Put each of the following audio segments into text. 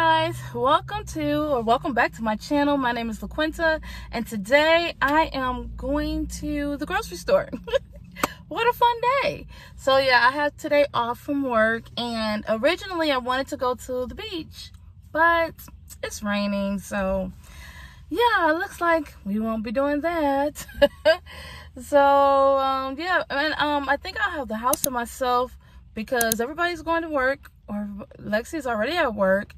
guys, welcome back to my channel. My name is LaQuinta, and today I am going to the grocery store. What a fun day. So yeah, I have today off from work, and originally I wanted to go to the beach, but it's raining, so yeah, it looks like we won't be doing that. So yeah, and I think I'll have the house to myself because everybody's going to work, or Lexi's already at work,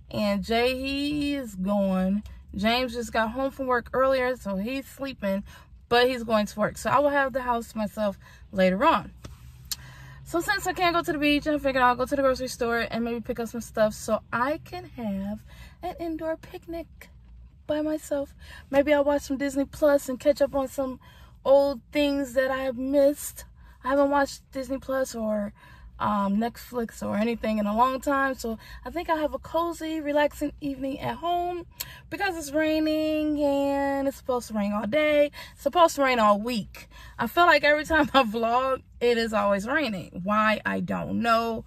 and Jay, he is gone. James just got home from work earlier, so he's sleeping, but he's going to work. So I will have the house to myself later on. So since I can't go to the beach, I figured I'll go to the grocery store and maybe pick up some stuff so I can have an indoor picnic by myself. Maybe I'll watch some Disney Plus and catch up on some old things that I have missed. I haven't watched Disney Plus or Netflix or anything in a long time, so I think I'll have a cozy, relaxing evening at home because it's raining and it's supposed to rain all day. It's supposed to rain all week. I feel like every time I vlog, it is always raining. Why, I don't know,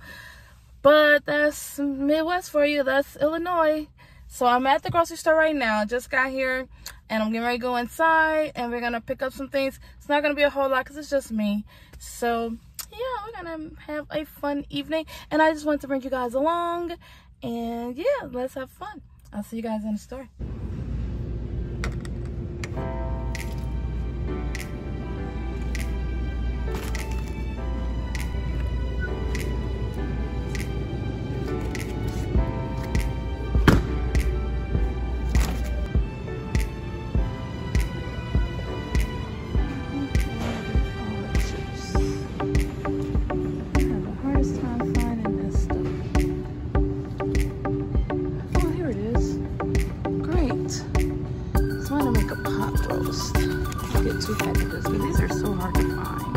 but that's Midwest for you. That's Illinois. So I'm at the grocery store right now. Just got here and I'm getting ready to go inside and we're gonna pick up some things. It's not gonna be a whole lot because it's just me. So yeah, we're gonna have a fun evening, and I just wanted to bring you guys along, and yeah, let's have fun. I'll see you guys in the store. Two packages, but these are so hard to find.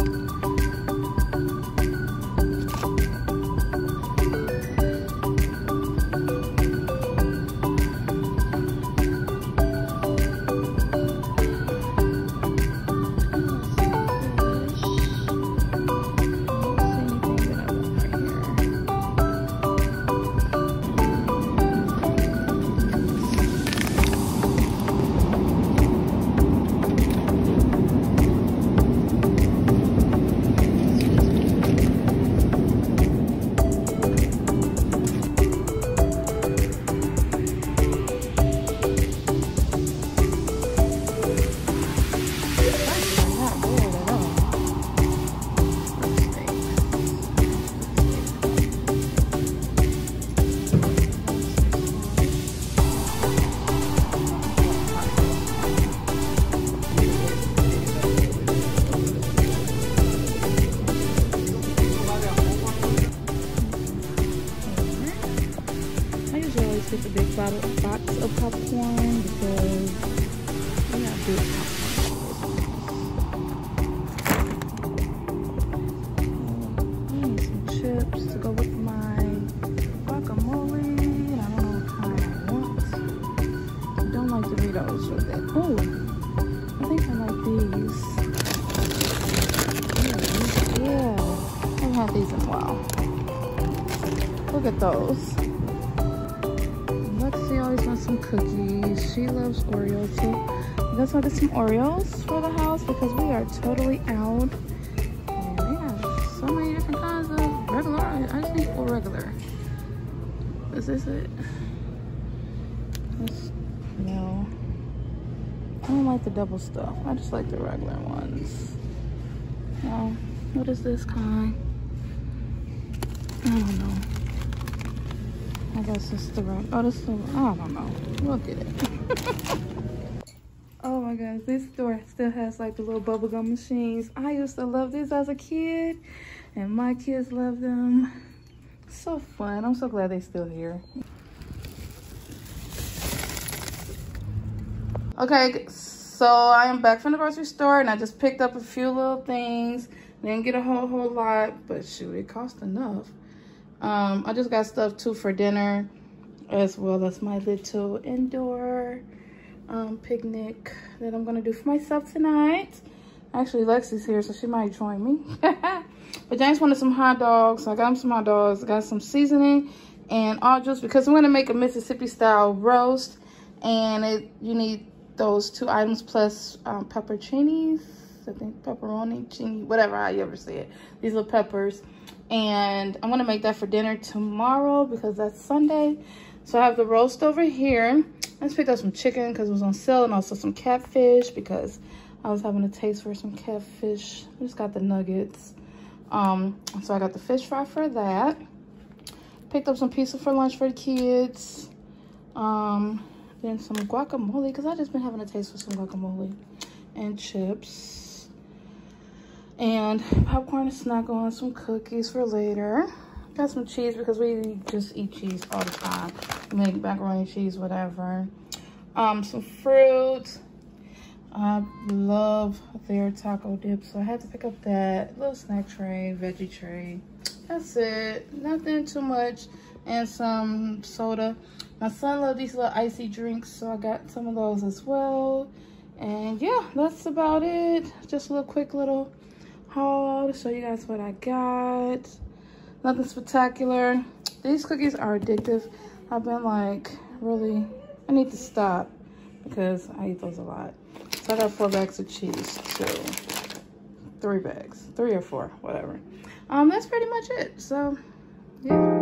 Get the big box of popcorn because we got big popcorn. I need some chips to go with my guacamole, and I don't know what kind I want. I don't like Doritos with it. Oh, I think I like these. Yeah, I haven't had these in a while. Look at those. Lexi always wants some cookies. She loves Oreos, so I guess I'll get some Oreos for the house because we are totally out. And they have so many different kinds of regular. I just need full regular. Is this it? No. I don't like the double stuff. I just like the regular ones. No. What is this kind? I don't know. I guess it's the right. Oh, this is the, I don't know. We'll get it. Oh my gosh, this store still has like the little bubblegum machines. I used to love these as a kid, and my kids love them. So fun. I'm so glad they're still here. Okay, so I am back from the grocery store, and I just picked up a few little things. Didn't get a whole lot, but shoot, it cost enough. I just got stuff too for dinner, as well as my little indoor picnic that I'm gonna do for myself tonight. Actually, Lexi's here, so she might join me. But James wanted some hot dogs, so I got him some hot dogs. I got some seasoning and all juice because I'm gonna make a Mississippi style roast, and you need those 2 items plus pepperoncinis, I think pepperoni, whatever how you ever say it. These little peppers, and I'm gonna make that for dinner tomorrow because that's Sunday. So I have the roast over here. I just picked up some chicken because it was on sale, and also some catfish because I was having a taste for some catfish. I just got the nuggets. So I got the fish fry for that. Picked up some pizza for lunch for the kids. Then some guacamole because I just been having a taste for some guacamole and chips. And popcorn and snack on, some cookies for later. Got some cheese because we just eat cheese all the time. Make macaroni, cheese, whatever. Some fruit. I love their taco dip, so I had to pick up that little snack tray, veggie tray. That's it, nothing too much, and some soda. My son loves these little icy drinks, so I got some of those as well. And yeah, that's about it. Just a little quick little haul to show you guys what I got. Nothing spectacular. These cookies are addictive. I've been like, really, I need to stop because I eat those a lot. So I got 4 bags of cheese, so 3 bags, 3 or 4, whatever. That's pretty much it. So yeah.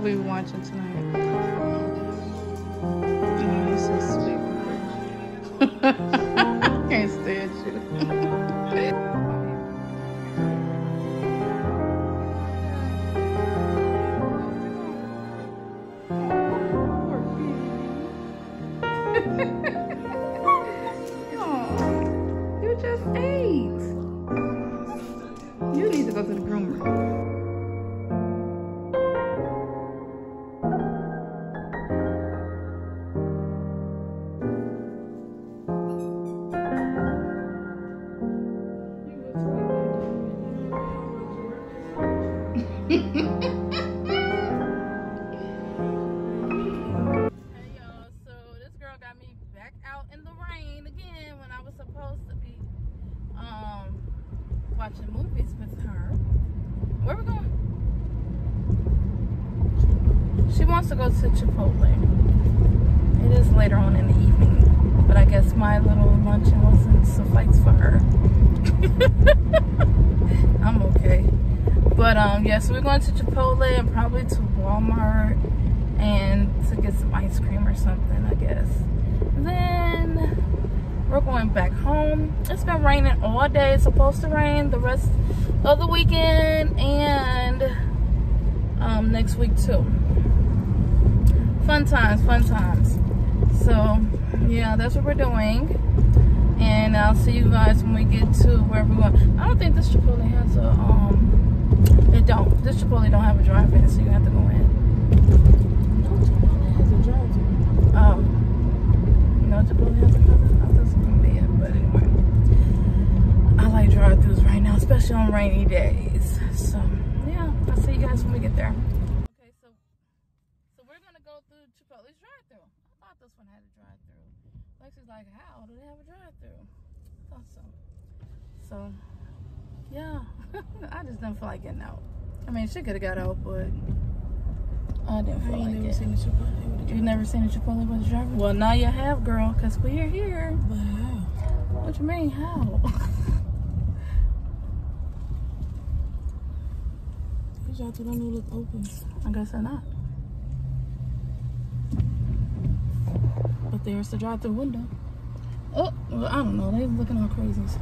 We were watching tonight. Oh, you're so sweet. Can't stand you. Oh, you just ate. You need to go to the groomer. Hey y'all, so this girl got me back out in the rain again when I was supposed to be watching movies with her. Where we going? She wants to go to Chipotle. It is later on in the evening, but I guess my little luncheon wasn't suffice for her. I'm okay. But yeah, so we're going to Chipotle and probably to Walmart and to get some ice cream or something, I guess. Then we're going back home. It's been raining all day. It's supposed to rain the rest of the weekend and next week too. Fun times, fun times. So yeah, that's what we're doing. And I'll see you guys when we get to where we're going. I don't think this Chipotle has a it don't. This Chipotle don't have a drive-in, so you have to go in. No Chipotle has a drive-in. Oh. No Chipotle has a drive-in? I thought this was gonna be it, but anyway. I like drive-thrus right now, especially on rainy days. So yeah, I'll see you guys when we get there. Okay, so we're gonna go through Chipotle's drive-thru. I thought this one had a drive-thru. Lexi's like, how do they have a drive-thru? I thought so. So yeah. I just didn't feel like getting out. I mean, she could have got out, but I didn't feel like it. Seen a Chipotle. You've never seen a Chipotle with a driver? Well, now you have, girl, because we're here. Wow. What you mean, how? These drive-thru don't even look open. I guess they're not. But there's the drive-thru window. Oh, well, I don't know. They're looking all crazy, so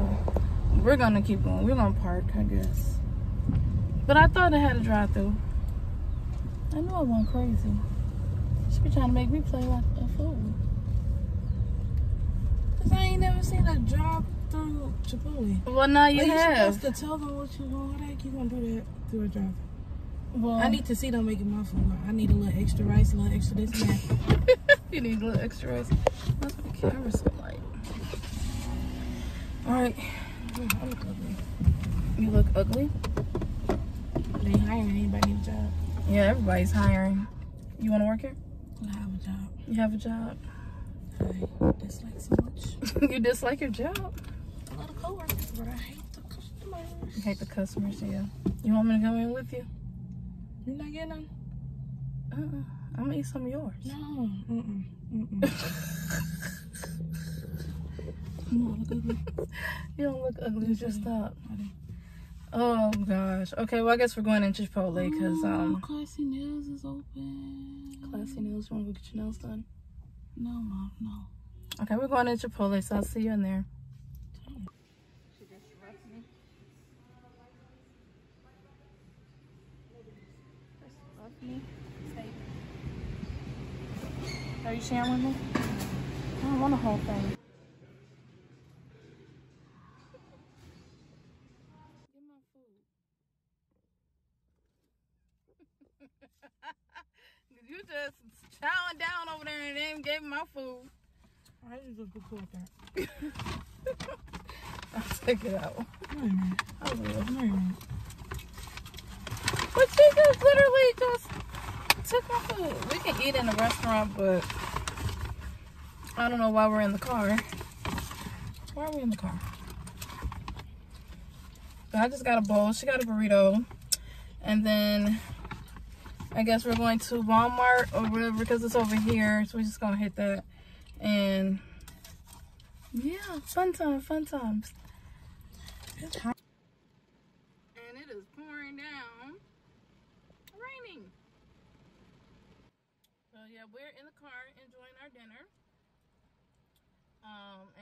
we're gonna keep going. We're gonna park, I guess. But I thought it had a drive-thru. I knew I went crazy. She be trying to make me play like a fool. Cause I ain't never seen a drive-thru Chipotle. Well, now you You're have. supposed to tell them what you want. How the heck you gonna do that through a drive-thru? Well, I need to see them making my food. I need a little extra rice, a little extra this and that. you need a little extra rice. That's my camera so light. All right. I look ugly. You look ugly? They ain't hiring anybody need a job. Yeah, everybody's hiring. You want to work here? I have a job. You have a job. I dislike so much. You dislike your job? A lot of coworkers, but I hate the customers. You hate the customers, yeah. You want me to come in with you? You're not getting them? I'm gonna eat some of yours. No. No, I look ugly. You don't look ugly. You Just do. stop. Oh gosh. Okay, well I guess we're going into Chipotle because Classy Nails is open. Classy Nails. You want to go get your nails done? No, Mom, no. Okay, we're going into Chipotle, so I'll see you in there. She just left me. Just left me. Are you sharing with me? I don't want the whole thing. Get my food. You just chowing down over there and they even gave me my food. I just go with that. I'll take it out. No, man. I will. No, man. But she just literally just took my food. We can eat in the restaurant, but I don't know why we're in the car. Why are we in the car? But I just got a bowl. She got a burrito. And then I guess we're going to Walmart or whatever because it's over here. So we're just going to hit that. And yeah, fun times. It's hot. And it is pouring down. Raining. So yeah, we're in the car enjoying our dinner.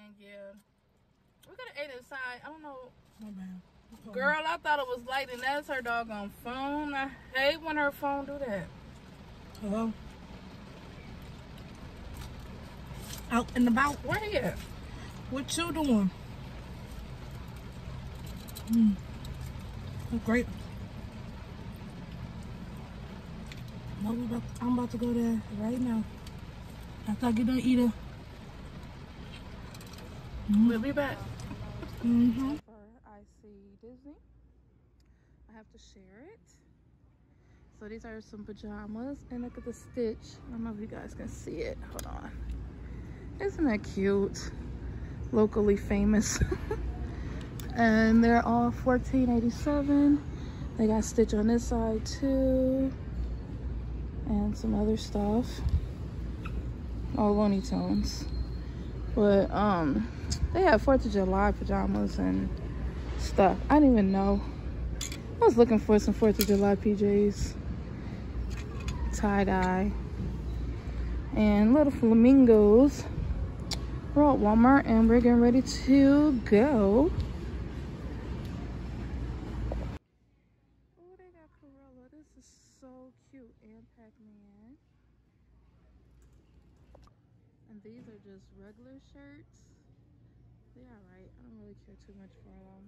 And yeah, we could have ate inside. I don't know. My bad. Girl, I thought it was light and that's her doggone phone. I hate when her phone do that. Hello? Out and about. Where he at? What you doing? That's great. No, I'm about to go there right now. After I get done eating. We'll be back. I see Disney. I have to share it. So these are some pajamas. And look at the stitch. I don't know if you guys can see it. Hold on. Isn't that cute? Locally famous. And they're all $14.87. They got stitch on this side too. And some other stuff. All Looney Tunes. But they have 4th of July pajamas and stuff. I didn't even know. I was looking for some 4th of July PJs. Tie-dye. And little flamingos. We're at Walmart and we're getting ready to go. Oh, they got Cruella. This is so cute. And Pac-Man. And these are just regular shirts. They're alright. I don't really care too much for them.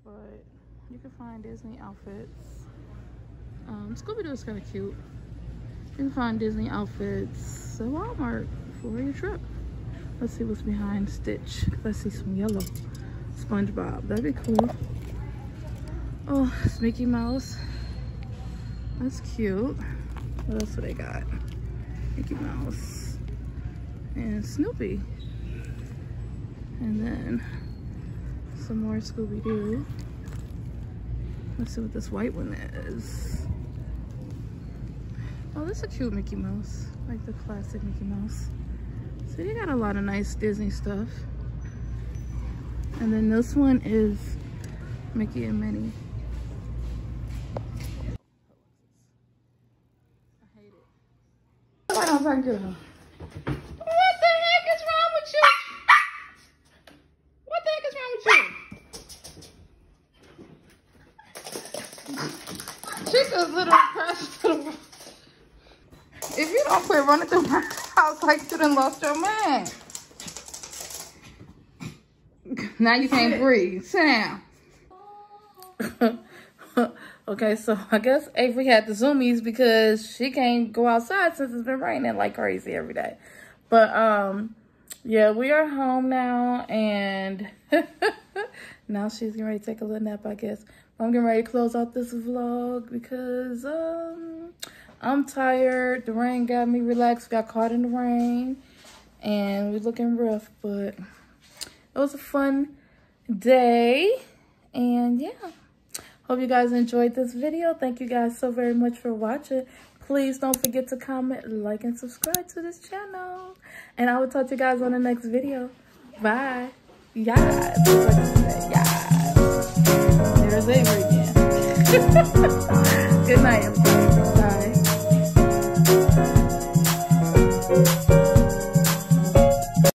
But you can find Disney outfits. Scooby-Doo is kind of cute. You can find Disney outfits at Walmart for your trip. Let's see what's behind Stitch. Let's see some yellow SpongeBob. That'd be cool. Oh, it's Mickey Mouse. That's cute. What else do they got? Mickey Mouse. And Snoopy. And then some more Scooby-Doo. Let's see what this white one is. Oh, this is a cute Mickey Mouse. Like the classic Mickey Mouse. So they got a lot of nice Disney stuff. And then this one is Mickey and Minnie. I hate it. Why don't I get her? What the heck is wrong with you? What the heck is wrong with you? She just literally crashed through the... If you don't quit running through my house like you done lost your mind. Now you can't breathe. Sit down. Okay, so I guess Avery had the zoomies because she can't go outside since it's been raining like crazy every day. But yeah, we are home now, and now she's getting ready to take a little nap, I guess. I'm getting ready to close out this vlog because I'm tired. The rain got me relaxed. Got caught in the rain, and we're looking rough, but it was a fun day. And yeah, hope you guys enjoyed this video. Thank you guys so very much for watching. Please don't forget to comment, like, and subscribe to this channel. And I will talk to you guys on the next video. Bye. Yes. Yes. There's Avery again.